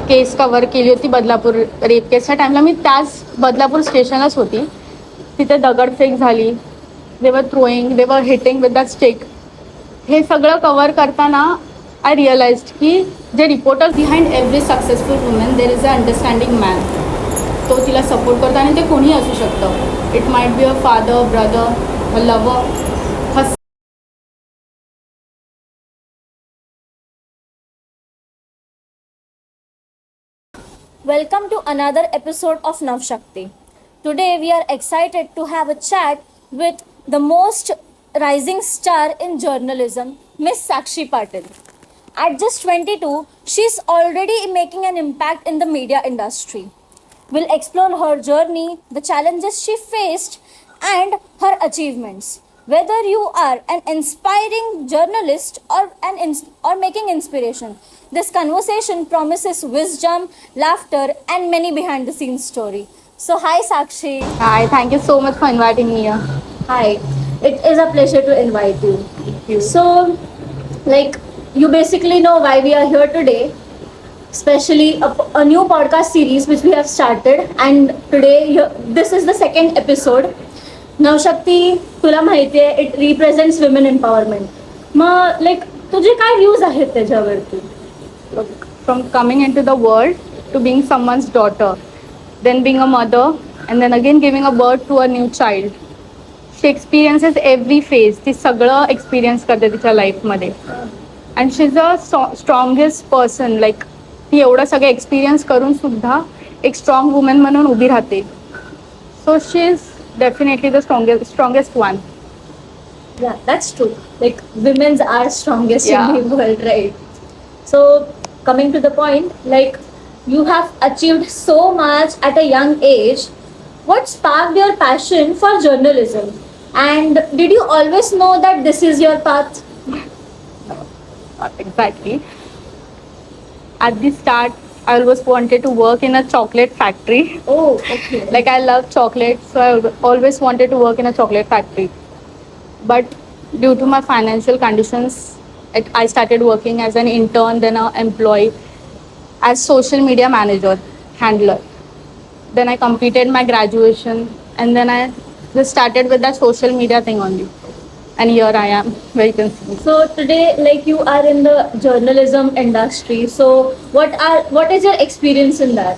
केस cover केली होती Badlapur rape केसच्या टाइमला. मी त्याच बदलापूर स्टेशनलाच होती. तिथे दगडफेक झाली, दे वर थ्रोईंग, दे वर हिटिंग विथ दॅट स्टिक. हे सगळं कव्हर करताना आय रिअलाइज्ड की जे reporters behind every successful woman there is a understanding man. तो तिला सपोर्ट करतो आणि ते कोणीही असू शकतं. It might be a father, brother, a lover. Welcome to another episode of Navshakti. Today we are excited to have a chat with the most rising star in journalism, Miss Sakshi Patil. At just 22, she's already making an impact in the media industry. We'll explore her journey, the challenges she faced, and her achievements. Whether you are an inspiring journalist or making inspiration, this conversation promises wisdom, laughter, and many behind the scenes story. So hi Sakshi. Hi, thank you so much for inviting me here. Hi. It is a pleasure to invite you. Thank you. So you basically know why we are here today, especially a new podcast series which we have started, and today this is the second episode. Navshakti तुला माहिती आहे, it represents women empowerment. मग तुझे काय views आहेत त्याच्यावरती? From coming into the world to being someone's daughter, then being a mother, and then again giving a birth to a new child. She experiences every phase. ती सगळं experience करते तिच्या लाईफमध्ये. And she is a strongest person. ती एवढं सगळं experience करून सुद्धा एक स्ट्रॉंग वुमन म्हणून उभी राहते. So she is definitely the strongest one. Yeah, that's true. Women's are strongest Yeah. in the world, right? So coming to the point, you have achieved so much at a young age. What sparked your passion for journalism? And did you always know that this is your path? Not exactly. At the start, I always wanted to work in a chocolate factory. Oh, okay. I love chocolate, so I always wanted to work in a chocolate factory. But due to my financial conditions, I started working as an intern, then an employee, as social media manager, handler. Then I completed my graduation, and then I just started with that social media thing only. And here I am, very consistent. So today, you are in the journalism industry. So what is your experience in that?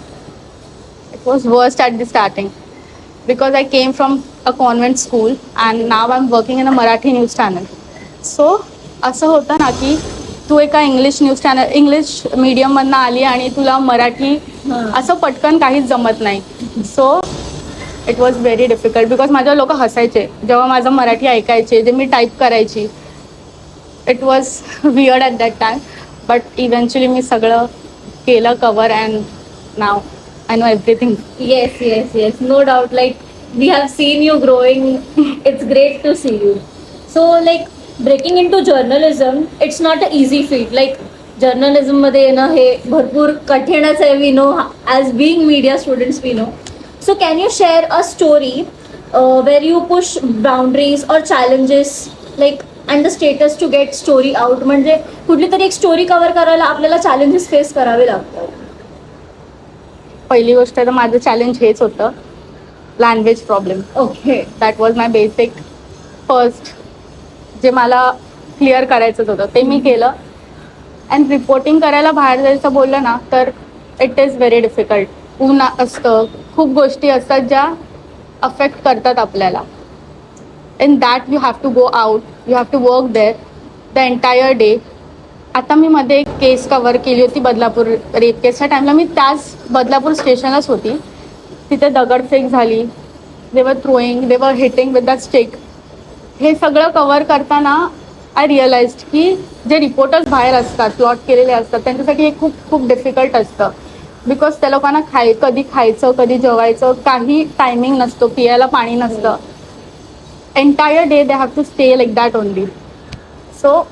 It was worst at the starting because I came from a convent school and now I'm working in a Marathi news channel. So असं होतं ना की तू एका English news channel, English मीडियममधनं आली आणि तुला मराठी असं पटकन काहीच जमत नाही. So it was very difficult because माझ्या लोक हसायचे जेव्हा माझं मराठी ऐकायचे, जे मी टाईप करायची. It was weird at that time, but eventually मी सगळं केलं cover and now I know everything. Yes. No doubt. We have seen you growing. It's great to see you. So, breaking into journalism, it's not an easy feat. Journalism मध्ये येणं हे भरपूर कठीणच आहे. We know, as being media students, we know. So, can you share a story where you push boundaries or challenges, and the status to get story out? म्हणजे कुठली तरी एक स्टोरी कव्हर करायला आपल्याला चॅलेंजेस फेस करावे लागतात. पहिली गोष्ट तर माझं चॅलेंज हेच होतं, language problem. Okay. That was my basic first, जे मला क्लिअर करायचंच होतं ते मी केलं. अँड रिपोर्टिंग करायला बाहेर जायचं बोललं ना तर इट इज व्हेरी डिफिकल्ट. ऊन असतं, खूप गोष्टी असतात ज्या अफेक्ट करतात आपल्याला. In that you have to go out, you have to work there the entire day. आता मी मध्ये एक केस कव्हर केली होती बदलापूर रेप केसच्या टाइमला. मी त्याच बदलापूर स्टेशनलाच होती. तिथे दगडफेक झाली, दे वर थ्रोईंग, दे वर हिटिंग विथ दॅट स्टिक. हे सगळं कव्हर करताना आय रिअलाइज्ड की जे रिपोर्टर्स बाहेर असतात, प्लॉट केलेले असतात, त्यांच्यासाठी हे खूप खूप डिफिकल्ट असतं. बिकॉज त्या लोकांना कधी खायचं, कधी जेवायचं, काही टायमिंग नसतो, पियायला पाणी नसतं. Entire day they have to stay like that only. So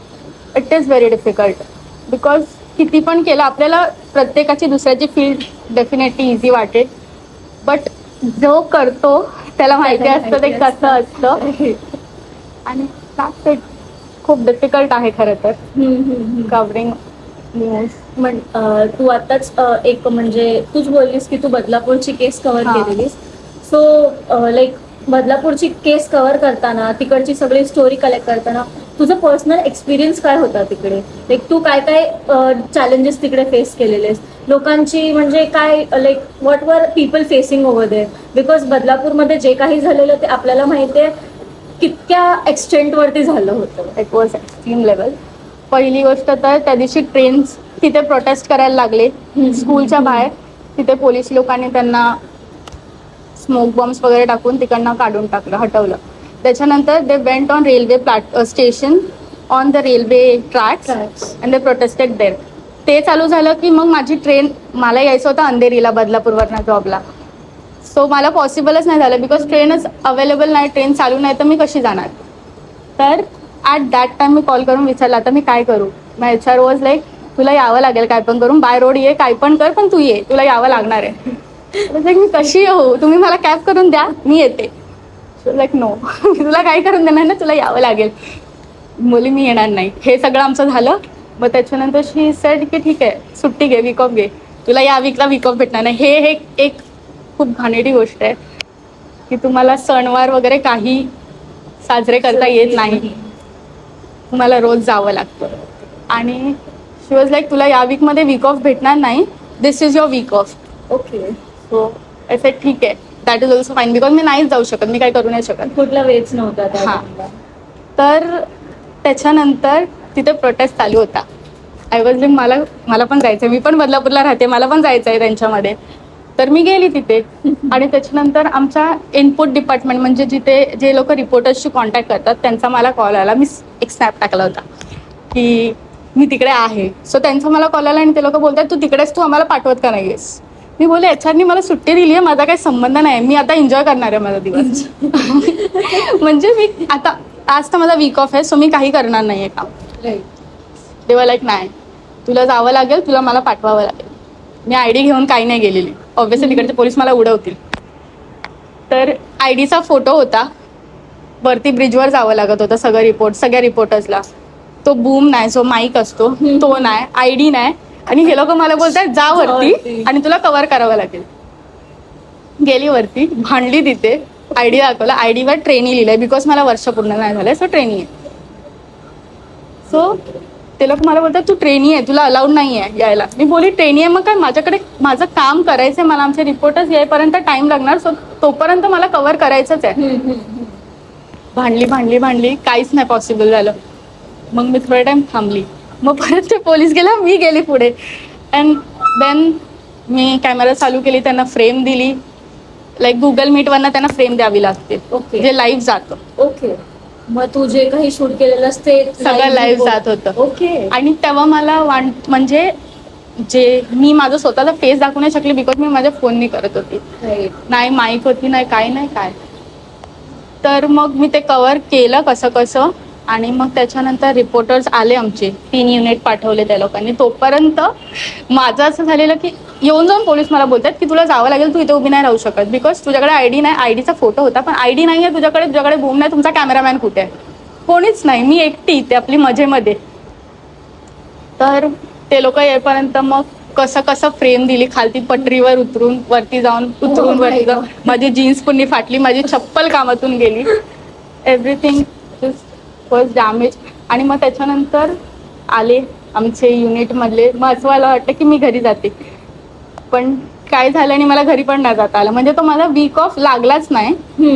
it is very difficult because किती पण केलं आपल्याला, प्रत्येकाची दुसऱ्याची फील्ड डेफिनेटली इझी वाटेल, बट जो करतो त्याला माहिती असतं ते कसं असतं. आणि खूप डिफिकल्ट आहे खरं तर कव्हरिंग तू आताच एक म्हणजे तूच बोललीस की तू बदलापूरची केस कव्हर हा. केलेलीस. सो लाईक बदलापूरची केस कव्हर करताना तिकडची सगळी स्टोरी कलेक्ट करताना तुझा पर्सनल एक्सपिरियन्स काय होता तिकडे? लाईक तू काय काय चॅलेंजेस तिकडे फेस केलेलेस? लोकांची म्हणजे काय like what were people facing over there? Because बदलापूरमध्ये जे काही झालेलं ते आपल्याला माहिती आहे कितक्या एक्सटेंट वरती झालं होतं. It was extreme level. पहिली गोष्ट तर त्या दिवशी ट्रेन्स तिथे प्रोटेस्ट करायला लागले स्कूलच्या बाहेर. तिथे पोलीस लोकांनी त्यांना स्मोक बॉम्ब्स वगैरे टाकून तिकडनं काढून टाकलं, हटवलं. त्याच्यानंतर they went on railway station on the railway tracks and they protested there. ते चालू झालं की मग माझी ट्रेन, मला यायचं होतं अंधेरीला बदलापूरवरनं जॉबला. सो मला पॉसिबलच नाही झालं बिकॉज ट्रेनच अवेलेबल नाही, ट्रेन चालू नाही, तर मी कशी जाणार. तर at that time me call करून विचारलं आता मी काय करू. मग HR वॉज लाईक तुला यावं लागेल काय पण करून, बाय रोड ये, काय पण कर, पण तू ये, तुला यावं लागणार आहे. लाईक मी कशी येऊ, तुम्ही मला कॅब करून द्या, मी येते. लाईक नो, तुला काय करून देणार ना, तुला यावं लागेल. मुली मी येणार नाही. हे सगळं आमचं झालं. मग त्याच्यानंतर शी सेड की ठीक आहे सुट्टी घे, वीक ऑफ घे, तुला या वीकला वीक ऑफ भेटणार नाही. हे एक खूप घाणेरडी गोष्ट आहे की तुम्हाला सणवार वगैरे काही साजरे करता येत नाही, तुम्हाला रोज जावं लागतं. आणि शी वॉज लाईक तुला या वीकमध्ये वीक ऑफ भेटणार नाही, this is your week off. Okay. So ऐसे ठीक आहे, that is also fine because मी नाहीच जाऊ शकत, मी काय करू नाही शकत. कुठला वेच नव्हता त्या हां. टाइमला. तर त्याच्यानंतर तिथे प्रोटेस्ट चालू होता. आय वॉज लाईक मला पण जायचं आहे, मी पण बदलापूरला राहते, मला पण जायचं आहे त्यांच्यामध्ये. तर मी गेली तिथे. आणि त्याच्यानंतर आमच्या इनपुट डिपार्टमेंट म्हणजे जिथे जे लोक रिपोर्टर्सशी कॉन्टॅक्ट करतात त्यांचा मला कॉल आला. मी एक स्नॅप टाकला होता की मी तिकडे आहे. सो त्यांचा मला कॉल आला आणि ते लोक बोलतात तू तिकडेच, तू आम्हाला पाठवत का नाही आहेस. मी बोलले HR मला सुट्टी दिली आहे, माझा काही संबंध नाही, मी आता एन्जॉय करणार आहे माझा दिवस. म्हणजे मी आता आज तर माझा वीक ऑफ आहे, सो मी काही करणार नाही आहे काम. तेव्हा लाईक नाही, तुला जावं लागेल, तुला मला पाठवावं लागेल. मी ID घेऊन काही नाही गेलेली, ऑब्व्हियसली तिकडचे पोलीस मला उडवतील. तर IDचा फोटो होता, वरती ब्रिजवर जावं लागत होतं सगळ्या रिपोर्टर्सला. तो बूम नाही, जो माईक असतो तो नाही, ID नाही. आणि हे लोक मला बोलतात जा वरती आणि तुला कव्हर करावं लागेल. गेली वरती, भांडली तिथे, ID दाखवला, ID वर ट्रेनी लिहिलंय बिकॉज मला वर्ष पूर्ण नाही झालंय, सो ट्रेनी आहे. सो ते लोक मला बोलतात तू ट्रेनी आहे, तुला अलाउड नाही आहे यायला. मी बोली ट्रेनी आहे मग काय, माझ्याकडे माझं काम करायचं आहे, मला आमचे रिपोर्टर्स यायपर्यंत टाइम लागणार, सो तोपर्यंत मला कव्हर करायचंच आहे. भांडली, काहीच नाही पॉसिबल झालं. मग मी थोडा टाइम थांबली, मग परत ते पोलीस गेला, मी गेली पुढे. अँड देन मी कॅमेरा चालू केली, त्यांना फ्रेम दिली. लाईक गुगल मीटवरनं त्यांना फ्रेम द्यावी लागते. ओके. जे लाईव्ह जातं. ओके. मग तू जे काही शूट केलेलं असते सगळं लाईव्ह जात होतं. ओके. आणि तेव्हा मला म्हणजे जे मी माझं स्वतःचा फेस दाखवू नाही शकले बिकॉज मी माझ्या फोननी करत होती, नाही माईक होती, नाही काय. तर मग मी ते कव्हर केलं कसं. आणि मग त्याच्यानंतर रिपोर्टर्स आले, आमचे 3 युनिट पाठवले त्या लोकांनी. तोपर्यंत माझं असं झालेलं की येऊन जाऊन पोलीस मला बोलतात की तुला जावं लागेल, तू इथे उभी नाही राहू शकत बिकॉज तुझ्याकडे ID नाही. IDचा फोटो होता पण ID नाही आहे तुझ्याकडे बूम नाही, तुमचा कॅमेरामॅन कुठे आहे, कोणीच नाही, मी एकटी इथे आपली मजेमध्ये. तर ते लोक येईपर्यंत मग कसं फ्रेम दिली, खालती पटरीवर उतरून वरती जाऊन माझी जीन्स पुन्हा फाटली, माझी चप्पल कामातून गेली, एव्हरीथिंग वॉज डॅमेज. आणि मग त्याच्यानंतर आले आमचे युनिटमधले. मग असं मला वाटतं की मी घरी जाते, पण काय झालं आणि मला घरी पण नाही जाता आलं. म्हणजे तो माझा वीक ऑफ लागलाच नाही,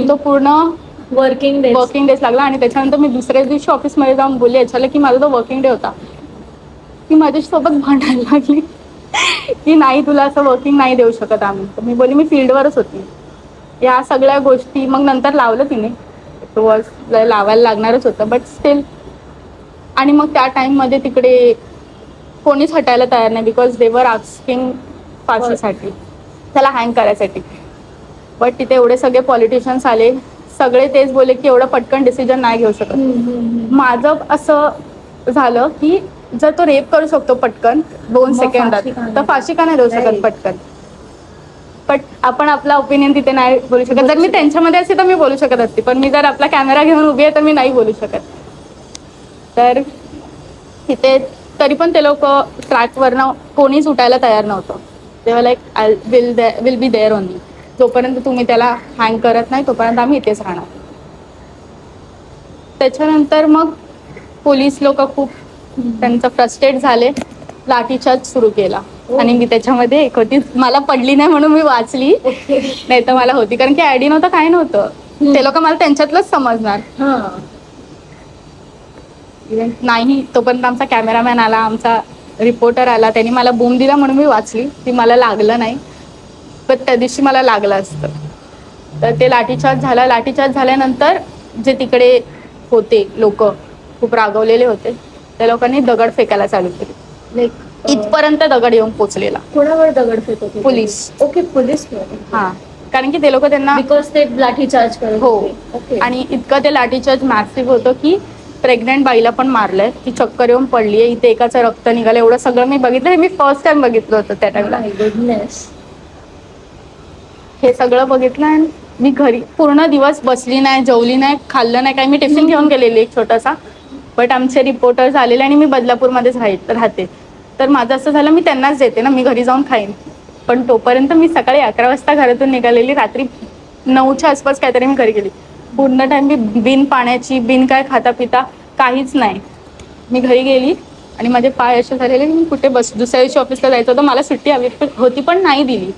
तो पूर्ण वर्किंग डेज लागला. आणि त्याच्यानंतर मी दुसऱ्या दिवशी ऑफिसमध्ये जाऊन बोलले याच्याला की माझा तो वर्किंग डे होता. ती माझ्यासोबत भांडायला लागली की नाही तुला असं वर्किंग नाही देऊ शकत आम्ही. तर मी बोलली मी फील्डवरच होती. या सगळ्या गोष्टी मग नंतर लावलं तिने, तो लावायला लागणारच होतं बट स्टील. आणि मग त्या टाईममध्ये तिकडे कोणीच हटायला तयार नाही बिकॉज दे वर आस्किंग फाशीसाठी, त्याला हँग करायसाठी. बट तिथे एवढे सगळे पॉलिटिशियन्स आले, सगळे तेच बोलले की एवढं पटकन डिसिजन नाही घेऊ शकत. माझं असं झालं की जर तो रेप करू शकतो पटकन 2 सेकंदात, तर फाशी का नाही देऊ शकत पटकन. बट आपण आपला ओपिनियन तिथे नाही बोलू शकत. जर मी त्यांच्यामध्ये असते तर मी बोलू शकत असते, पण मी जर आपला कॅमेरा घेऊन उभी आहे तर मी नाही बोलू शकत. तर तिथे तरी पण ते लोक ट्रॅकवरनं कोणीच उठायला तयार नव्हतं. तेव्हा like I will be there only. जोपर्यंत तुम्ही त्याला हँग करत नाही तोपर्यंत आम्ही इथेच राहणार. त्याच्यानंतर मग पोलीस लोक खूप त्यांचं फ्रस्ट्रेट झाले, लाठीचार्ज सुरू केला. आणि मी त्याच्यामध्ये एक होती, मला पडली नाही म्हणून मी वाचली, नाही तर मला होती, कारण की आयडी नव्हतं, काय नव्हतं. ते लोक मला त्यांच्यातलंच समजणार. नाही तोपर्यंत आमचा कॅमेरामॅन आला, आमचा रिपोर्टर आला, त्यांनी मला बूम दिला म्हणून मी वाचली. ती मला लागलं नाही, पण त्या दिवशी मला लागलं असतं. तर ते लाठीचार्ज झाला. लाठीचार्ज झाल्यानंतर जे तिकडे होते लोक खूप रागवलेले होते, त्या लोकांनी दगड फेकायला चालू केली. लाईक इथपर्यंत दगड येऊन पोचलेला. कोणावर दगड फेकत होते? पोलीस. Okay, police. हा, कारण की ते लोक त्यांना बिकॉज ते लाठीचार्ज करत हो. ओके. आणि इतकं ते लाठीचार्ज मॅसिव्ह होतं की प्रेग्नेंट बाईला पण मारलंय, ती चक्कर येऊन पडलीये, इथे एकाचं रक्त निघालं. एवढं सगळं मी बघितलं. हे मी फर्स्ट टाइम बघितलं होतं त्या टाइमला. गुडनेस. हे सगळं बघितलं आणि मी घरी पूर्ण दिवस बसली नाही, जेवली नाही, खाल्लं नाही काही. मी टिफिन घेऊन गेलेली एक छोटासा, बट आमचे रिपोर्टर्स आलेले आणि मी बदलापूरमध्येच राहते. तर माझं असं झालं, मी त्यांनाच देते ना, मी घरी जाऊन खाईन. पण तोपर्यंत मी सकाळी 11 वाजता घरातून निघालेली, रात्री 9च्या आसपास काहीतरी मी घरी गेली. पूर्ण टाइम मी बिन पाण्याची, बिन काय खाता पिता काहीच नाही. मी घरी गेली आणि माझे पाय असे झालेले, मी कुठे दुसऱ्या दिवशी ऑफिसला जायचं होतं, मला सुट्टी हवी होती पण नाही दिली.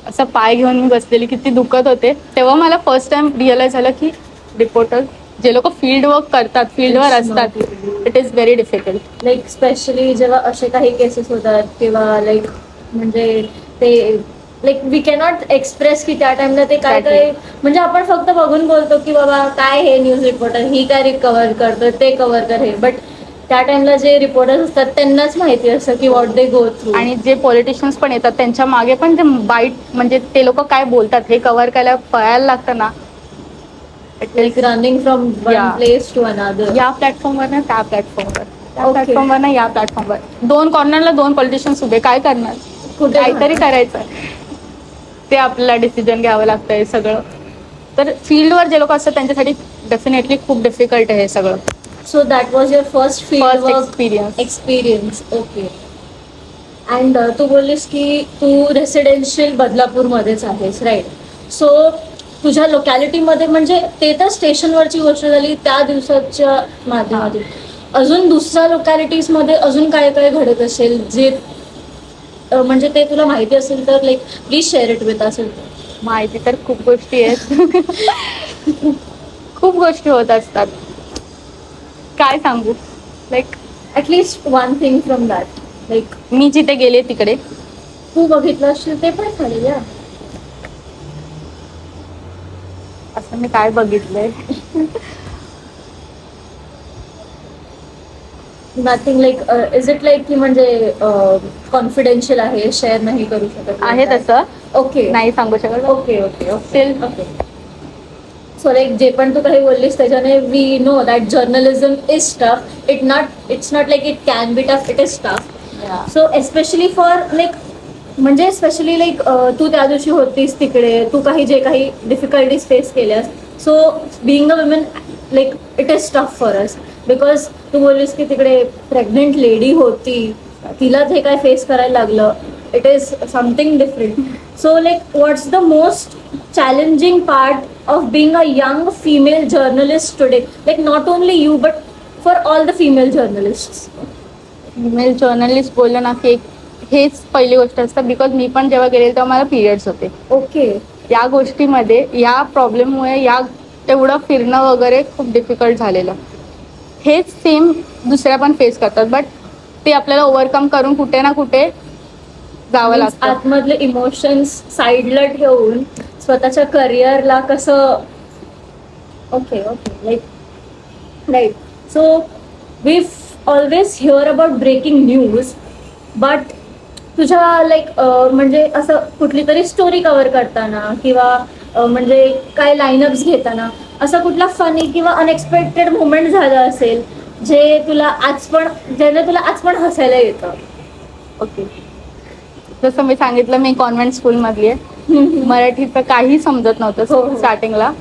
असं पाय घेऊन मी बसलेली, किती दुखत होते. तेव्हा मला फर्स्ट टाइम रिअलाइज झालं की रिपोर्टर जे लोक फील्ड वर्क करतात, फील्डवर असतात, it is very difficult. Like specially जेव्हा असे काही केसेस होतात किंवा लाईक म्हणजे ते लाईक वी कॅनॉट एक्सप्रेस की त्या टाइमला ते काय काय, म्हणजे आपण फक्त बघून बोलतो की बाबा काय हे न्यूज रिपोर्टर ही काय कव्हर करतो, ते कव्हर कर हे, बट त्या टाइमला जे रिपोर्टर्स असतात त्यांनाच माहिती असतं की व्हॉट दे गो थ्रू. आणि जे पॉलिटिशियन्स पण येतात त्यांच्या मागे पण जे बाईट, म्हणजे ते लोक काय बोलतात हे कव्हर करायला पळायला लागतं ना. Like running from one place to another. या प्लॅटफॉर्मवर ना त्या प्लॅटफॉर्मवर, त्या प्लॅटफॉर्मवर ना या प्लॅटफॉर्मवर, 2 कॉर्नरला 2 पॉलिटिशियन्स उभे, काय करणार? कुठे काहीतरी करायचं, ते आपल्याला डिसिजन घ्यावं लागतंय सगळं. तर फील्डवर जे लोक असतात त्यांच्यासाठी डेफिनेटली खूप डिफिकल्ट आहे हे सगळं. So that was your first field experience. Okay. And तू बोललीस की तू रेसिडेन्शियल बदलापूरमध्येच आहेस, राईट? सो तुझ्या लोकॅलिटीमध्ये, म्हणजे ते तर स्टेशनवरची गोष्ट झाली त्या दिवसाच्या माध्यमातून, अजून दुसऱ्या लोकॅलिटीजमध्ये अजून काय काय घडत असेल जे म्हणजे ते तुला माहिती असेल तर like please share it with असेल. माहिती तर खूप गोष्टी आहेत. खूप गोष्टी होत असतात, काय सांगू. Like at least one thing from that, like मी जिथे गेले तिकडे तू बघितलं असेल ते पण चालेल. या असं मी काय बघितलंय? Nothing like is it like की म्हणजे कॉन्फिडेन्शियल आहे, शेअर नाही करू शकत आहे तसं. ओके, नाही सांगू शकत. Okay okay okay okay. So like जे पण तू काही बोललीस त्याच्याने we know that journalism is tough. It's not like it can be tough, it is tough. So especially for like, म्हणजे स्पेशली लाईक तू त्या दिवशी होतीस तिकडे, तू जे काही डिफिकल्टीज फेस केल्यास. So being a woman like it is tough for us, because तू बोललीस की तिकडे प्रेग्नेंट लेडी होती, तिला जे काय फेस करायला लागलं, it is something different. So like what's the most challenging part of being a young female journalist today, like not only you but for all the female journalist? Female journalist बोललं ना की हेच पहिली गोष्ट असतं, because मी पण जेव्हा गेले तेव्हा मला पिरियड्स होते. ओके. या गोष्टीमध्ये, या प्रॉब्लेममुळे या तेवढं फिरणं वगैरे खूप डिफिकल्ट झालेलं. हेच सेम दुसऱ्या पण फेस करतात, बट ते आपल्याला ओव्हरकम करून कुठे ना कुठे जावं लागतं. आतमधले इमोशन्स साईडला ठेवून स्वतःच्या करिअरला कसं. Okay okay, like right. So we always hear about breaking news, but तुझ्या लाईक म्हणजे असं कुठली तरी स्टोरी कव्हर करताना किंवा म्हणजे काय लाईनअप्स घेताना असं कुठला फनी किंवा अनएक्सपेक्टेड मुवमेंट झालं असेल जे तुला आज पण हसायला येतं? ओके, जसं मी सांगितलं मी कॉन्व्हेंट स्कूलमधली आहे. मराठीचं काही समजत नव्हतं स्टार्टिंगला.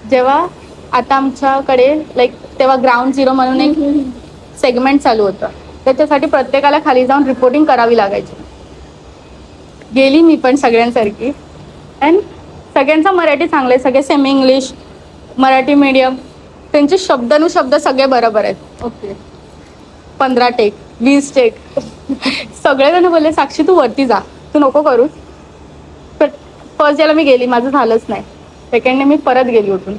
जेव्हा आता आमच्याकडे लाईक तेव्हा ग्राउंड झिरो म्हणून एक सेगमेंट चालू होतं. त्याच्यासाठी प्रत्येकाला खाली जाऊन रिपोर्टिंग करावी लागायची. गेली मी पण सगळ्यांसारखी. अँड सगळ्यांचा मराठी चांगलं आहे, सगळे सेमी इंग्लिश, मराठी मीडियम, त्यांचे शब्दानुशब्द सगळे बरोबर आहेत. ओके. 15 टेक 20 टेक सगळेजण बोलले साक्षी तू वरती जा, तू नको करूस. फर्स्ट डेला मी गेली, माझं झालंच नाही. सेकंड डे मी परत गेली उठून.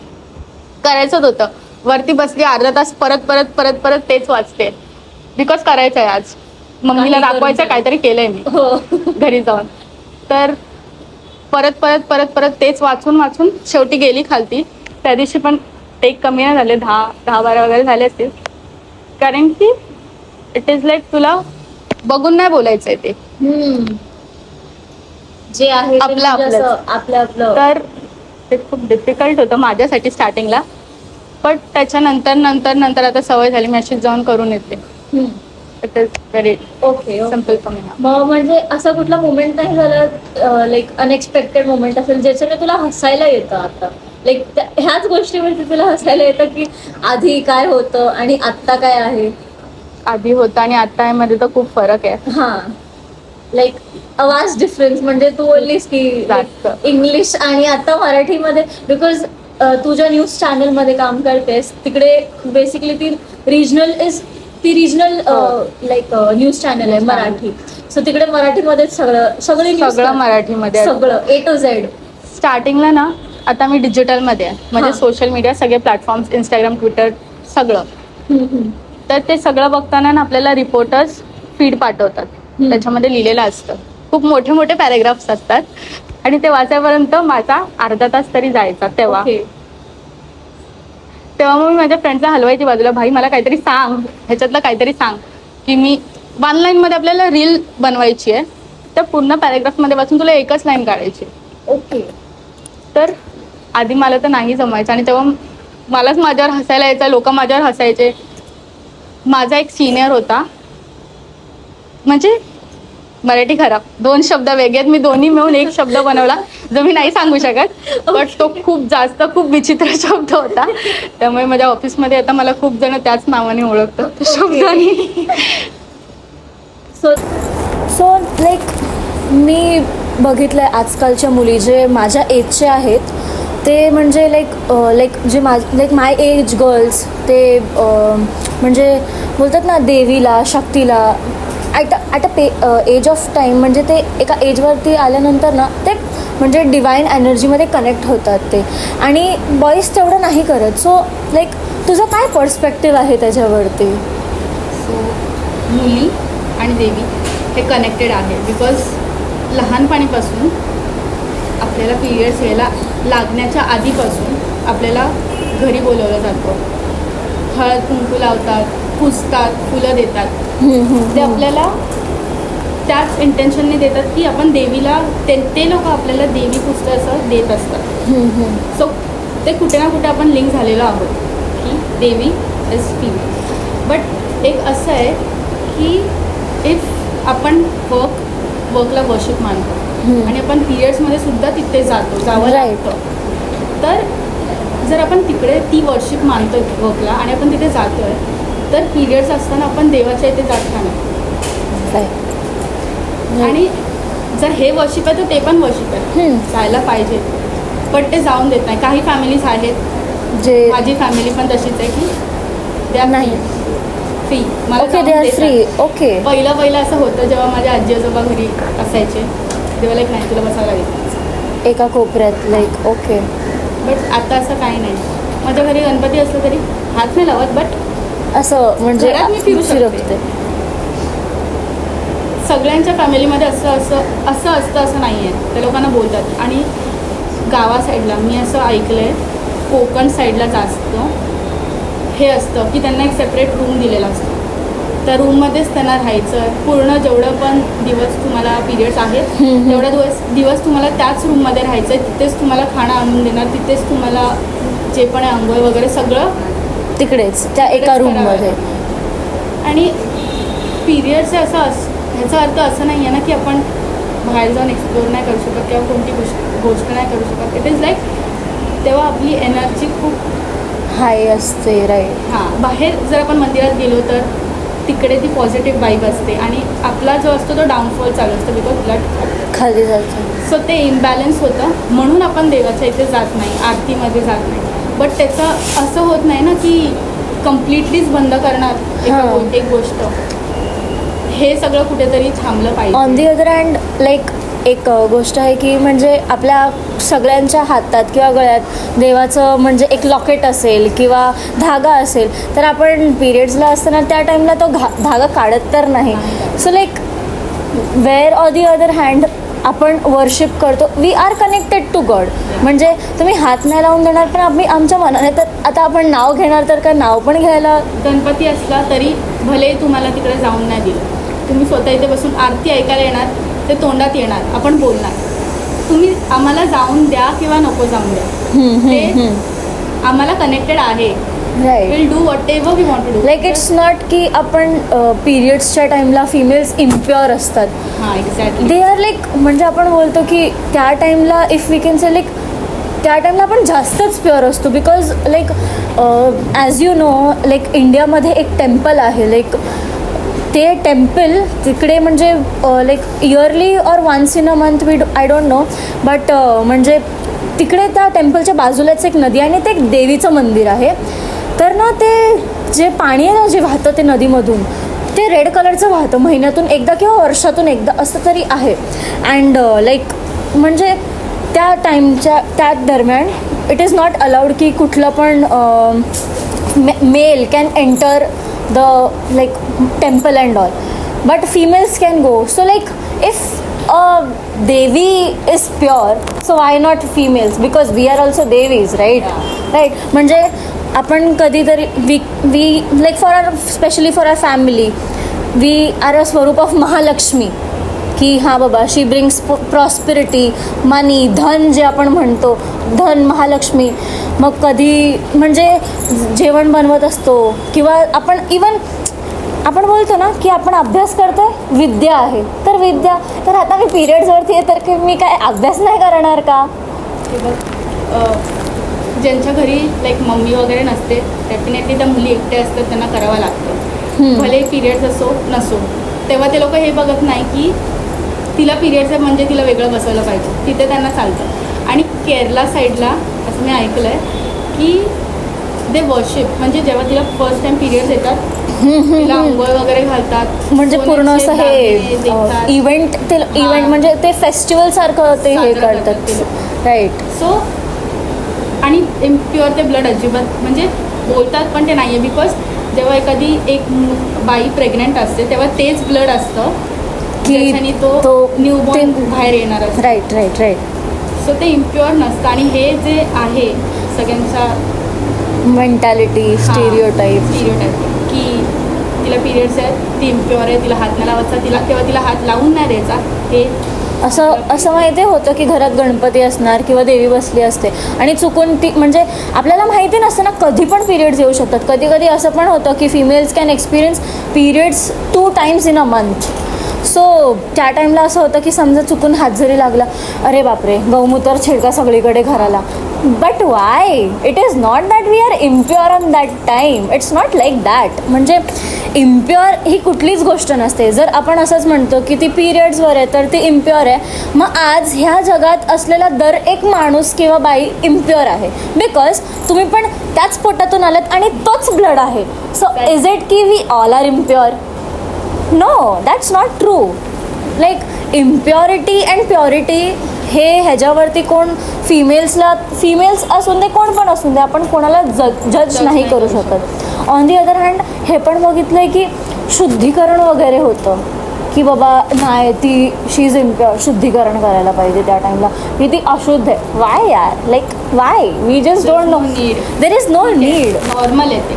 करायचंच होतं. वरती बसली अर्धा तास, परत परत परत परत तेच वाचते, बिकॉज करायचं आहे आज. मम्मीला काही दाखवायचं करून काहीतरी केलंय मी हो. घरी जाऊन. तर परत परत परत परत तेच वाचून वाचून शेवटी गेली खालती. त्या दिवशी पण टेक कमी नाही झाले, 10-12 वगैरे झाले असतील. कारण की इट इज लाईक तुला बघून नाही बोलायचं आहे ते. जे आहे ते आपलं म्हणजे आपलंच. असं आपलं. तर ते खूप डिफिकल्ट होतं माझ्यासाठी स्टार्टिंगला. बट त्याच्यानंतर नंतर आता सवय झाली, मी अशीच जाऊन करून येते. It is very okay. Simple for me. मग म्हणजे असा कुठला मोमेंट नाही झाला लाईक अनएक्सपेक्टेड मोमेंट असेल ज्याच्याने तुला हसायला येतं आता, लाईक ह्याच गोष्टीवरती तुला हसायला येतं की आधी काय होतं आणि आत्ता काय आहे? आधी होतं आणि आता मध्ये तर खूप फरक आहे. हा, लाईक आवाज डिफरन्स म्हणजे तू बोललीस की जास्त. इंग्लिश आणि आता मराठीमध्ये, बिकॉज तू ज्या न्यूज चॅनल मध्ये काम करतेस तिकडे बेसिकली ती रिजनल लाईक न्यूज चॅनल आहे मराठी. सो तिकडे मराठीमध्येच सगळं मराठीमध्ये सगळं A to Z. स्टार्टिंगला ना, आता मी डिजिटलमध्ये आहे, म्हणजे हा. सोशल मीडिया सगळे प्लॅटफॉर्म्स, इंस्टाग्राम, ट्विटर सगळं. तर ते सगळं बघताना ना आपल्याला रिपोर्टर्स फीड पाठवतात. त्याच्यामध्ये लिहिलेलं असतं, खूप मोठे मोठे पॅरेग्राफ्स असतात आणि ते वाचायपर्यंत माझा अर्धा तास तरी जायचा. तेव्हा मग मी माझ्या फ्रेंडला हलवायची बाजूला, भाई मला काहीतरी सांग, ह्याच्यातलं काहीतरी सांग. की मी 1 लाईनमध्ये आपल्याला रील बनवायची आहे, तर पूर्ण पॅरेग्राफमध्ये वाचून तुला एकच लाईन काढायची. ओके. तर आधी मला तर नाही जमायचं आणि तेव्हा मलाच माझ्यावर हसायला यायचं, लोक माझ्यावर हसायचे. माझा एक सिनियर होता, म्हणजे मराठी खराब, 2 शब्द वेगळे आहेत, मी दोन्ही मिळून एक शब्द बनवला जो मी नाही सांगू शकत. बट तो खूप विचित्र शब्द होता. त्यामुळे माझ्या ऑफिसमध्ये आता मला खूप जण त्याच नावाने ओळखतात शब्दाने. सो लाईक मी बघितलंय आजकालच्या मुली जे माझ्या एजचे आहेत ते म्हणजे लाईक जे माय एज गर्ल्स ते म्हणजे बोलतात ना देवीला, शक्तीला at a age of time, म्हणजे ते एका एजवरती आल्यानंतर ना ते म्हणजे डिवाईन एनर्जीमध्ये कनेक्ट होतात ते, आणि बॉईज तेवढं नाही करत. सो लाईक तुझं काय पर्स्पेक्टिव्ह आहे त्याच्यावरती? सो मुली आणि देवी हे कनेक्टेड आहे, बिकॉज लहानपणीपासून आपल्याला पिरियड्स यायला लागण्याच्या आधीपासून आपल्याला घरी बोलवलं जातं. हळद कुंकू लावतात, पुजतात, फुलं देतात. ते आपल्याला त्याच इंटेन्शनने देतात की आपण देवीला, ते लोक आपल्याला देवी पुजतं असं देत असतात. सो ते कुठे ना कुठे आपण लिंक झालेलो आहोत की देवी इज फीमेल. बट एक असं आहे की इफ आपण वर्कला वर्शिप मानतो आणि आपण पिरियड्समध्ये सुद्धा तिथे जावं लागतं, तर जर आपण तिकडे ती वर्शिप मानतो वर्कला आणि आपण तिथे जातोय, तर पिरियड्स असताना आपण देवाच्या इथे जात नाही. आणि जर हे वर्शिप आहे तर ते पण वर्शिप आहे, जायला पाहिजे, पण ते जाऊन देत नाही. काही फॅमिलीज आहेत, जे माझी फॅमिली पण तशीच आहे की त्या नाही free. Okay, they are free. Okay. पहिलं असं होतं जेव्हा माझ्या आजी आजोबा घरी असायचे तेव्हा लाईक नाही, तुला बसायला लागेल एका कोपऱ्यात, लाईक. ओके. बट आता असं काही नाही. माझ्या घरी गणपती असलं तरी हात नाही लावत, बट असं म्हणजे मी फिरू शकते. सगळ्यांच्या फॅमिलीमध्ये असं असतं असं नाही आहे. त्या लोकांना बोलतात. आणि गावा साईडला मी असं ऐकलं आहे, कोकण साईडला जास्त हे असतं की त्यांना एक सेपरेट रूम दिलेला असतो. त्या रूममध्येच त्यांना राहायचं. पूर्ण जेवढं पण दिवस तुम्हाला पिरियड्स आहेत तेवढा दिवस तुम्हाला त्याच रूममध्ये राहायचं आहे. तिथेच तुम्हाला खाणं आणून देणार, तिथेच तुम्हाला जे पण आहे आंघोळ वगैरे सगळं तिकडेच त्या एका रूममध्ये. आणि पिरियड्स ह्याचा अर्थ असं नाही आहे ना की आपण बाहेर जाऊन एक्सप्लोर नाही करू शकत किंवा कोणती गोष्ट नाही करू शकत. इट इज लाईक तेव्हा आपली एनर्जी खूप हाय असते, राईट. हां, बाहेर जर आपण मंदिरात गेलो तर तिकडे ती पॉझिटिव्ह वाईब असते आणि आपला जो असतो तो डाऊनफॉल चालू असतो बिकॉज ब्लड खाली जायचं. सो ते इम्बॅलन्स होतं म्हणून आपण देवाच्या इथे जात नाही, आरतीमध्ये जात नाही. बट त्याचं असं होत नाही ना की कम्प्लिटलीच बंद करणार हां. एक गोष्ट. हे सगळं कुठेतरी थांबलं पाहिजे. On the other hand like एक गोष्ट आहे की म्हणजे आपल्या सगळ्यांच्या हातात किंवा गळ्यात देवाचं म्हणजे एक लॉकेट असेल किंवा धागा असेल तर आपण पिरियड्सला असताना त्या टाईमला तो धागा काढत तर नाही. So like where on the other hand आपण वर्शिप करतो, we are connected to God. म्हणजे तुम्ही हात नाही लावून देणार पण आम्ही आमच्या मनाने, तर आता आपण नाव घेणार तर काय नाव पण घ्यायला. गणपती असला तरी भले तुम्हाला तिकडे जाऊन नाही दिलं, तुम्ही स्वतः इथे बसून आरती ऐकायला येणार, ते तोंडात येणार, आपण बोलणार. तुम्ही आम्हाला जाऊन द्या किंवा नको जाऊन द्या, ते आम्हाला कनेक्टेड आहे. Right. Will do whatever we want to do. Like it's not की आपण पिरियड्सच्या टाईमला फिमेल्स इम्प्युअर असतात. हां, एक्झॅक्टली. दे आर लाईक म्हणजे आपण बोलतो की त्या टाईमला if we can say like त्या टाईमला आपण जास्तच प्युअर असतो because like as you know like इंडियामध्ये एक टेम्पल आहे. लाईक ते टेम्पल तिकडे म्हणजे like yearly or once in a month I don't know but म्हणजे तिकडे त्या टेम्पलच्या बाजूलाच एक नदी आहे आणि ते एक देवीचं मंदिर आहे. तर ना ते जे पाणी आहे ना जे वाहतं ते नदीमधून ते रेड कलरचं वाहतं महिन्यातून एकदा किंवा वर्षातून एकदा असं तरी आहे. अँड लाईक म्हणजे त्या टाईमच्या त्या दरम्यान इट इज नॉट अलाउड की कुठलं पण male can enter the like temple and all but females can go. So like if Devi is pure so why not females because we are also Devis, right. Right. म्हणजे आपण कधीतरी we like for our specially for our family we are a swaroop of Mahalakshmi की हां बाबा शी brings प्रॉस्पिरिटी, मनी, धन जे आपण म्हणतो, धन, महालक्ष्मी. मग कधी म्हणजे जेवण बनवत असतो किंवा आपण इवन आपण बोलतो ना की आपण अभ्यास करतोय, विद्या आहे तर विद्या. तर आता मी पिरियड्सवरती आहे तर मी काय अभ्यास नाही करणार का? ज्यांच्या घरी लाईक मम्मी वगैरे नसते डेफिनेटली त्या मुली एकट्या असतात, त्यांना करावं लागतं. भले पिरियड्स असो नसो, तेव्हा ते लोक हे बघत नाही की तिला पिरियड्स आहे म्हणजे तिला वेगळं बसवलं पाहिजे, तिथे त्यांना चालतं. आणि केरला साईडला असं मी ऐकलं आहे की दे वर्शिप, म्हणजे जेव्हा तिला फर्स्ट टाईम पिरियड्स येतात तिला आंघोळ वगैरे घालतात, म्हणजे पूर्ण असं हे इव्हेंट ते इव्हेंट म्हणजे ते फेस्टिवल सारखं ते हे करतात. राईट. सो आणि इम्प्युअर ते ब्लड अजिबात म्हणजे बोलतात पण ते नाही आहे बिकॉज जेव्हा एखादी एक बाई प्रेग्नंट असते तेव्हा तेच ब्लड असतं की तो न्यूबॉर्न बाहेर येणार असतो. Right right right. सो ते इम्प्युअर नसतं. आणि हे जे आहे सगळ्यांचा मेंटॅलिटी, स्टिरियोटाईप की तिला पिरियड्स आहेत, ती इम्प्युअर आहे, तिला हात नाही लावायचा, तिला किंवा तिला हात लावून नाही द्यायचा. हे असं माहिती होतं की घरात गणपती असणार किंवा देवी बसली असते आणि चुकून ती म्हणजे आपल्याला माहिती नसतं ना कधी पण पिरियड्स येऊ शकतात. कधी कधी असं पण होतं की females can experience periods 2 times in a month. So त्या टाईमला असं होतं की समजा चुकून हात जरी लागला, अरे बापरे गौमूत्र छिडका सगळीकडे घराला. But why? It is not that we are impure on that time. It's not like that. म्हणजे इम्प्युअर ही कुठलीच गोष्ट नसते. जर आपण असंच म्हणतो की ती पिरियड्सवर आहे तर ती इम्प्युअर आहे, मग आज ह्या जगात असलेला दर एक माणूस किंवा बाई इम्प्युअर आहे बिकॉज तुम्ही पण त्याच पोटातून आलात आणि तोच ब्लड आहे. सो इज इट की we all are impure? No, that's not true. Like impurity and purity हे ह्याच्यावरती कोण फिमेल्स असून दे कोण पण असून दे आपण कोणाला जज नाही करू शकत. ऑन दी अदर हँड हे पण बघितलं आहे की शुद्धीकरण वगैरे होतं की बाबा नाही ती शी इज इम्प्युअर, शुद्धीकरण करायला पाहिजे त्या टाईमला की ती अशुद्ध आहे. वाय यार? Like why? We just don't know. There is no need. Normal येते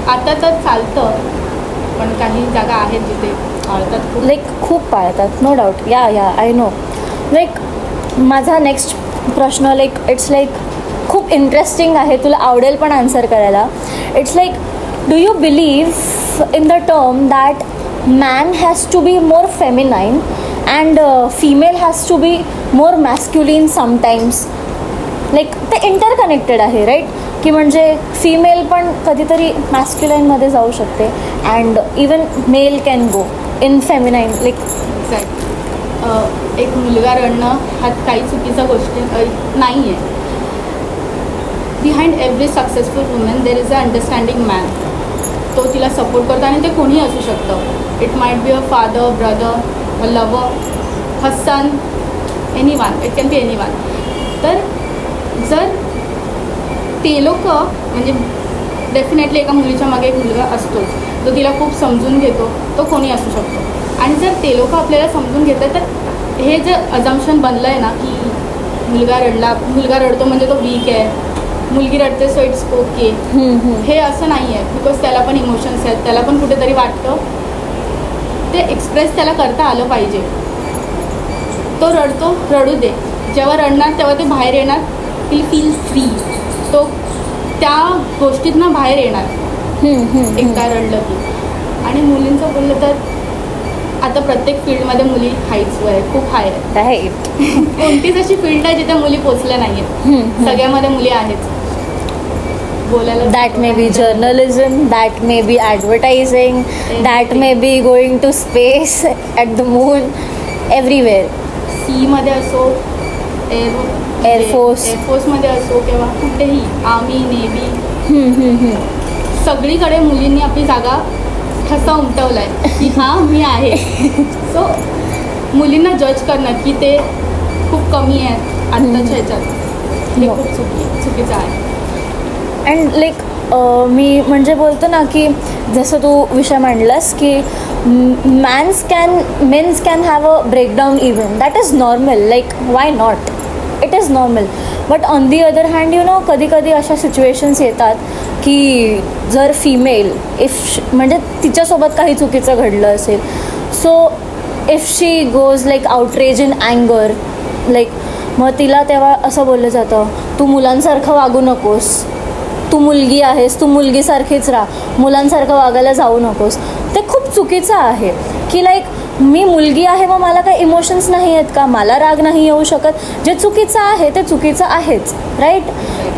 आता तर चालतं पण काही जागा आहेत जिथे पाळतात, लाईक खूप पाळतात. No doubt. Yeah I know. Like माझा नेक्स्ट प्रश्न लाईक इट्स लाईक खूप इंटरेस्टिंग आहे, तुला आवडेल पण आन्सर करायला. It's like do you believe in the term that man has to be more feminine and female has to be more masculine sometimes? Like ते interconnected आहे, right? की म्हणजे फिमेल पण कधीतरी मॅस्क्युलाईनमध्ये जाऊ शकते and even male can go in feminine like exact. एक मुलगा रडणं हा काही चुकीचा गोष्टी नाही आहे. Behind every successful woman there is a understanding man. तो तिला सपोर्ट करतो आणि ते कोणीही असू शकतं. It might be a father, brother, a lover, a son, anyone. It can be anyone. तर जर ते लोक म्हणजे डेफिनेटली एका मुलीच्या मागे एक मुलगा असतोच जो तिला खूप समजून घेतो. तो कोणी असू शकतो. आणि जर ते लोक आपल्याला समजून घेतात तर हे जे अजम्पशन बनलं आहे ना की मुलगा रडतो म्हणजे तो वीक आहे, मुलगी रडते सो इट्स ओके, हे असं नाही आहे. बिकॉज त्याला पण इमोशन्स आहेत, त्याला पण कुठेतरी वाटतं ते एक्सप्रेस त्याला करता आलं पाहिजे. तो रडतो, रडू दे. जेव्हा रडणार तेव्हा ते बाहेर येणार. ती फील फ्री. तो त्या गोष्टीतनं बाहेर येणार एकदा रडलं की. आणि मुलींचं बोललं तर आता प्रत्येक फील्डमध्ये मुली हाईट्सवर आहे, खूप हाय आहे. कोणतीच अशी फील्ड आहे जिथे मुली पोचल्या नाही आहेत. सगळ्यामध्ये मुली आहेत. बोलायला that may be journalism, that may be advertising, that may be going to space at the moon, everywhere. सीमध्ये असो, एअरफोर्समध्ये असो किंवा कुठेही, आर्मी, नेव्ही, सगळीकडे मुलींनी आपली जागा ठसा उमटवला आहे की हां मी आहे. सो मुलींना जज करणं की ते खूप कमी आहेत आत्ताच्या ह्याच्यात, हे खूप चुकीचं आहे. अँड लाईक मी म्हणजे बोलतो ना की जसं तू विषय मांडलास की mens can have a breakdown even. That is normal. Like why not, it is normal. But on the other hand you know कधी कधी अशा सिच्युएशन्स येतात की जर फिमेल म्हणजे तिच्यासोबत काही चुकीचं घडलं असेल, so if she goes like outrage in अँगर, लाईक मग तिला तेव्हा असं बोललं जातं तू मुलांसारखं वागू नकोस, तू मुलगी आहेस, तू मुलगीसारखीच राहा, मुलांसारखं वागायला जाऊ नकोस. ते खूप चुकीचं आहे की लाईक मी मुलगी आहे मग मला काही इमोशन्स नाही आहेत का, मला राग नाही येऊ शकत. जे चुकीचं आहे ते चुकीचं आहेच, राईट.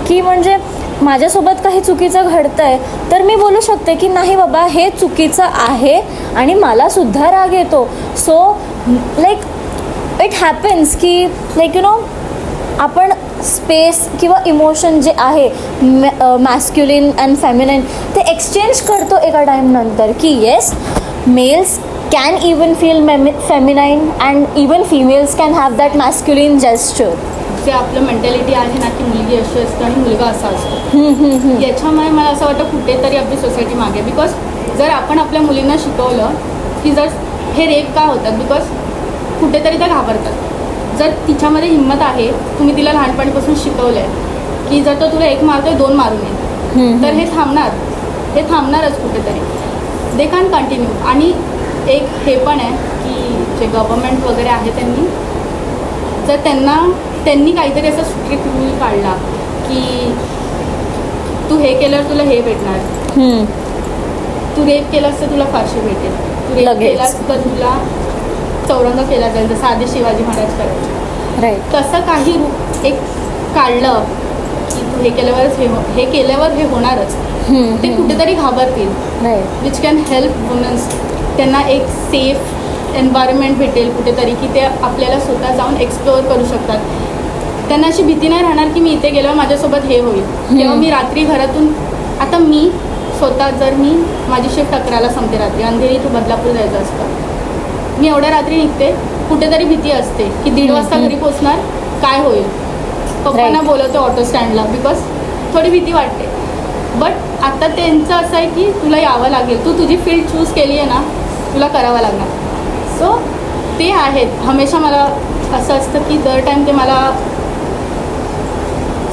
की म्हणजे माझ्यासोबत काही चुकीचं घडतं आहे तर मी बोलू शकते की नाही बाबा हे चुकीचं आहे आणि मलासुद्धा राग येतो. सो लाईक इट हॅपन्स की लाईक यू नो आपण स्पेस किंवा इमोशन जे आहे मॅस्क्युलिन अँड फेमिनाईन ते एक्सचेंज करतो एका टाईमनंतर की yes males can even feel feminine and even females can have that masculine gesture. जे आपलं मेंटॅलिटी आहे ना की मुलगी अशी असते आणि मुलगा असा असतो, याच्यामुळे मला असं वाटतं कुठेतरी आपली सोसायटी मागे. बिकॉज जर आपण आपल्या मुलींना शिकवलं की जर हे रेप का होतात, बिकॉज कुठेतरी त्या घाबरतात. जर तिच्यामध्ये हिंमत आहे, तुम्ही तिला लहानपणीपासून शिकवलं आहे की जर तो तुला एक मारतोय 2 मारू नये, तर हे थांबणारच कुठेतरी. They can continue. आणि एक हे पण आहे की जे गव्हर्मेंट वगैरे आहे जर त्यांनी काहीतरी असं स्ट्रिक्ट रूल काढला की तू हे केल्यावर तुला हे भेटणार, तू रेप केलास तर तुला फाशी भेटेल, तू रेप केलास तर तुला चौरंग केला जाईल, जसं आधी शिवाजी महाराज करायचे, राईट. तसं काही एक काढलं की तू हे केल्यावर हे होणारच, ते कुठेतरी घाबरतील. Right. Which can help womens. त्यांना एक सेफ एन्व्हायरमेंट भेटेल कुठेतरी की ते आपल्याला स्वतः जाऊन एक्सप्लोअर करू शकतात. त्यांना अशी भीती नाही राहणार की मी इथे गेल्यावर माझ्यासोबत हे होईल किंवा मी रात्री घरातून. आता मी स्वतः जर मी माझी शिफ्ट 11ला संपते रात्री, अंधेरी टू बदलापूर जायचं असतं, मी एवढ्या रात्री निघते, कुठेतरी भीती असते की 1:30 वाजता घरी पोचणार, काय होईल, पप्पांना बोलवते ऑटो स्टँडला, बिकॉज थोडी भीती वाटते. बट आता त्यांचं असं आहे की तुला यावं लागेल, तू तुझी फील्ड चूज केली आहे ना, तुला करावं लागणार. सो ते आहेत. हमेशा मला असं असतं की दर टाईम ते मला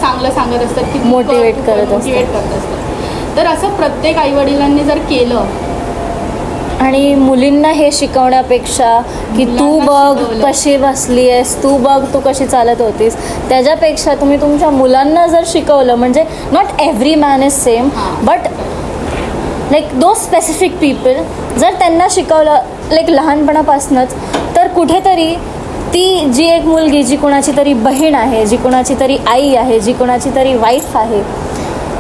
चांगलं सांगत असतात की मोटिवेट करत असतात. तर असं प्रत्येक आईवडिलांनी जर केलं आणि मुलींना हे शिकवण्यापेक्षा की तू बघ कशी बसली आहेस, तू बघ तू कशी चालत होतीस, त्याच्यापेक्षा तुम्ही तुमच्या मुलांना जर शिकवलं, म्हणजे not every man is same, but like those specific people जर त्यांना शिकवलं लाईक लहानपणापासूनच, तर कुठेतरी ती जी एक मुलगी जी कोणाची तरी बहीण आहे, जी कोणाची तरी आई आहे, जी कोणाची तरी वाईफ आहे,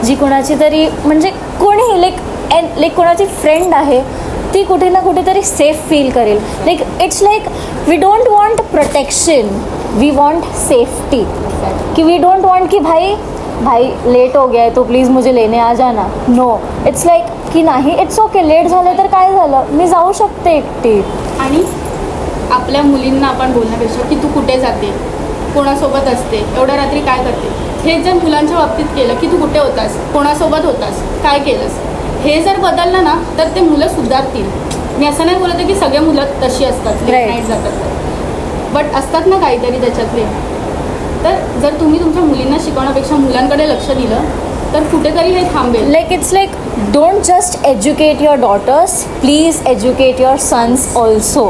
जी कोणाची तरी म्हणजे कोणी लाईक कोणाची फ्रेंड आहे ती कुठे ना कुठेतरी सेफ फील करेल. Like it's like we don't want protection, we want safety. कि वी डोंट वॉन्ट कि भाई लेट हो गया है तो प्लीज़ मुझे लेने आ जाना. नो, इट्स लाईक की नाही, इट्स ओके, लेट झालं तर काय झालं, मी जाऊ शकते एकटी. आणि आपल्या मुलींना आपण बोलण्यापेक्षा की तू कुठे जाते, कोणासोबत असते, एवढ्या रात्री काय करते, हे जर मुलांच्या बाबतीत केलं की तू कुठे होतास, कोणासोबत होतास, काय केलंस, हे जर बदललं ना तर ते मुलं सुधारतील. मी असं नाही बोलत आहे की सगळे मुलं तशी असतात, लेट नाईट जातात, बट असतात ना काहीतरी त्याच्यातले. तर जर तुम्ही तुमच्या मुलींना शिकवण्यापेक्षा मुलांकडे लक्ष दिलं तर कुठेतरी हे थांबेल. Like it's like don't just educate your daughters, please educate your sons also.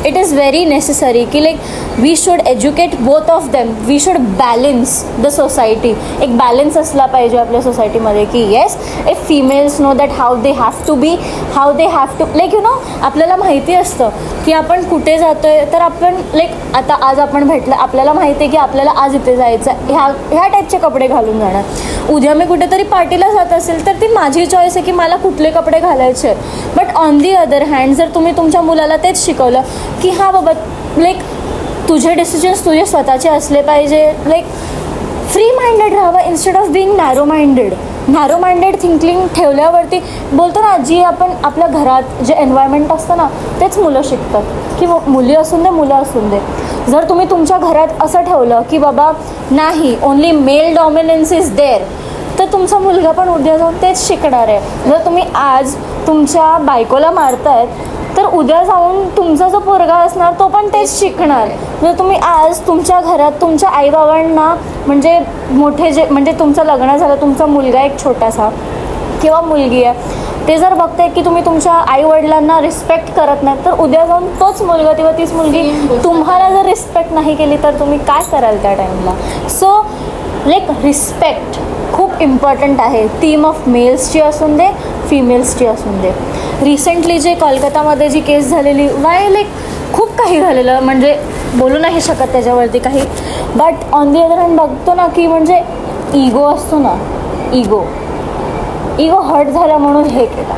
It is very necessary कि like we should educate both of them. We should balance the society. एक balance असला पाहिजे आपल्या सोसायटीमध्ये की yes, if females know that how they have to be, how they have to like you know आपल्याला माहिती असतं की आपण कुठे जातोय, तर आपण लाईक आता आज आपण भेटलं, आपल्याला माहिती आहे की आपल्याला आज इथे जायचं, ह्या टाईपचे कपडे घालून जाणार. उद्या मी कुठेतरी पार्टीला जात असेल तर ती माझी चॉईस आहे की मला कुठले कपडे घालायचे. But on the other hand जर तुम्ही तुमच्या मुलाला तेच शिकवलं की हां बाबा लाईक तुझे डिसिजन्स तुझे स्वतःचे असले पाहिजे, लाईक फ्री माइंडेड राहावं instead of being narrow minded thinking ठेवल्यावरती बोलतो ना, जी आपण आपल्या घरात जे एन्व्हायरमेंट असतं ना तेच मुलं शिकतात, की मुली असून दे मुलं असून दे. जर तुम्ही तुमच्या घरात असं ठेवलं की बाबा नाही only male dominance is there, तर तुमचा मुलगा पण उद्या जाऊन तेच शिकणार आहे. जर तुम्ही आज तुमच्या बायकोला मारतायत तर उद्या जाऊन तुमचा जो पोरगा असणार तो पण तेच शिकणार. जर तुम्ही आज तुमच्या घरात तुमच्या आईबाबांना म्हणजे मोठे जे म्हणजे तुमचं लग्न झालं, तुमचा मुलगा एक छोटासा किंवा मुलगी आहे, ते जर बघताय की तुम्ही तुमच्या आईवडिलांना रिस्पेक्ट करत नाही, तर उद्या जाऊन तोच मुलगा किंवा तीच मुलगी तुम्हाला जर रिस्पेक्ट नाही केली तर तुम्ही काय कराल त्या टाईमला. सो लाईक रिस्पेक्ट खूप इम्पॉर्टंट आहे. टीम ऑफ मेल्सची असून दे, फिमेल्सची असून दे. रिसेंटली जे कोलकातामध्ये जी केस झालेली, वाय लाईक खूप काही झालेलं, म्हणजे बोलू नाही शकत त्याच्यावरती काही. But on the other hand बघतो ना की म्हणजे इगो असतो ना, इगो हर्ट झाला म्हणून हे केलं.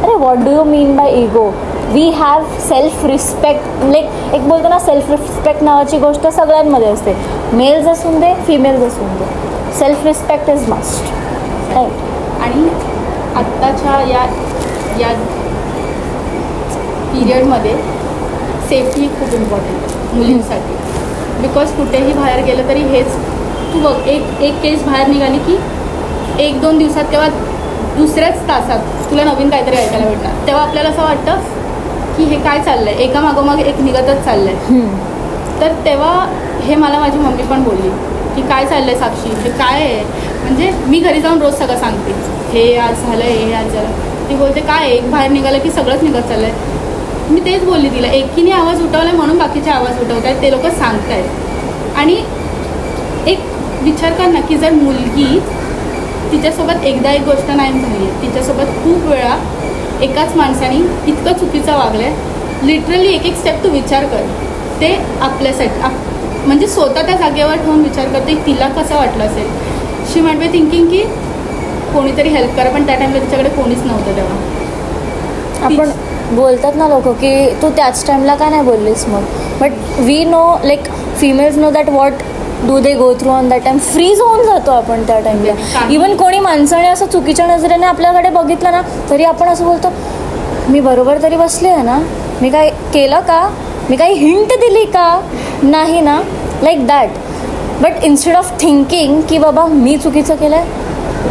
अरे what do you mean by ego? We have self respect. Like एक बोलतो ना सेल्फ रिस्पेक्ट नावाची गोष्ट सगळ्यांमध्ये असते, मेल्स असून दे फिमेल्स असून दे. Self respect is must, right. आणि आत्ताच्या या पिरियडमध्ये सेफ्टी खूप इम्पॉर्टंट आहे मुलींसाठी. बिकॉज कुठेही बाहेर गेलं तरी हेच, तू बघ एक केस बाहेर निघाली की 1-2 दिवसात किंवा दुसऱ्याच तासात तुला नवीन काहीतरी ऐकायला भेटणार. तेव्हा आपल्याला असं वाटतं की हे काय चाललं आहे, एका मागोमाग एक निघतच चाललं आहे. तर तेव्हा हे मला माझी मम्मी पण बोलली की काय चाललं आहे साक्षी, हे काय आहे. म्हणजे मी घरी जाऊन रोज सगळं सांगते, हे आज झालं, हे आज झालं. ती बोलते काय एक बाहेर निघालं की सगळंच निघत चाललं आहे. मी तेच बोलली तिला, एकीने आवाज उठवला आहे म्हणून बाकीचे आवाज उठवत आहेत, ते लोक सांगत आहेत. आणि एक विचार कर ना की जर मुलगी तिच्यासोबत एकदा एक गोष्ट नाही झाली आहे, तिच्यासोबत खूप वेळा एकाच माणसाने इतकं चुकीचं वागलं आहे, लिटरली एक स्टेप तू विचार कर, ते आपल्यासाठी म्हणजे स्वतः त्या जागेवर ठेवून विचार करते तिला कसं वाटलं असेल. शी माइट बी थिंकिंग की कोणीतरी हेल्प करा, पण त्या टाईमला तिच्याकडे कोणीच नव्हतं. तेव्हा आपण बोलतात ना लोक की तू त्याच टाईमला का नाही बोललीस मग. But we know like females know that what do they go through on that time. Freeze होऊन जातो आपण त्या टाईमला. इवन कोणी माणसाने असं चुकीच्या नजरेने आपल्याकडे बघितलं ना तरी आपण असं बोलतो, मी बरोबर तरी बसले आहे ना, मी काय केलं का, मी काही हिंट दिली का नाही ना, like that. But instead of thinking की बाबा मी चुकीचं केलं आहे,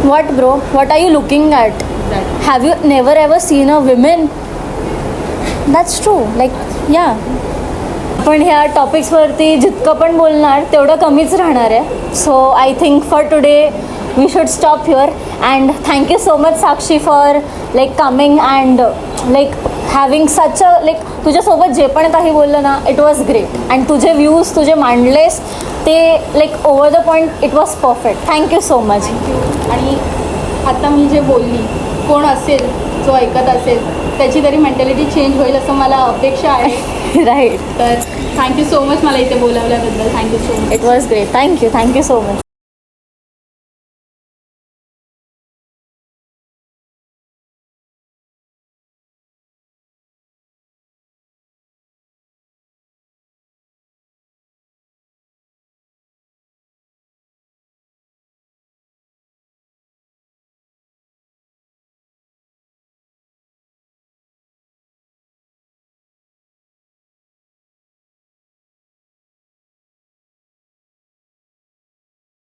what bro, what are you looking at, have you never ever seen a women. That's true. Like या पण ह्या टॉपिक्सवरती जितकं पण बोलणार तेवढं कमीच राहणार आहे. So I think for today we should stop here. And thank you so much Sakshi for like coming and like having such a like तुझ्यासोबत जे पण काही बोललं ना इट वॉज ग्रेट. अँड तुझे व्ह्यूज तुझे मांडलेस ते like over the point it was perfect. Thank you so much. आणि आता मी जे बोलली, कोण असेल जो ऐकत असेल त्याची तरी मेंटॅलिटी चेंज होईल असं मला अपेक्षा आहे. राईट. तर थँक्यू सो मच मला इथे बोलावल्याबद्दल. Thank you so much. It was great. Thank you so much.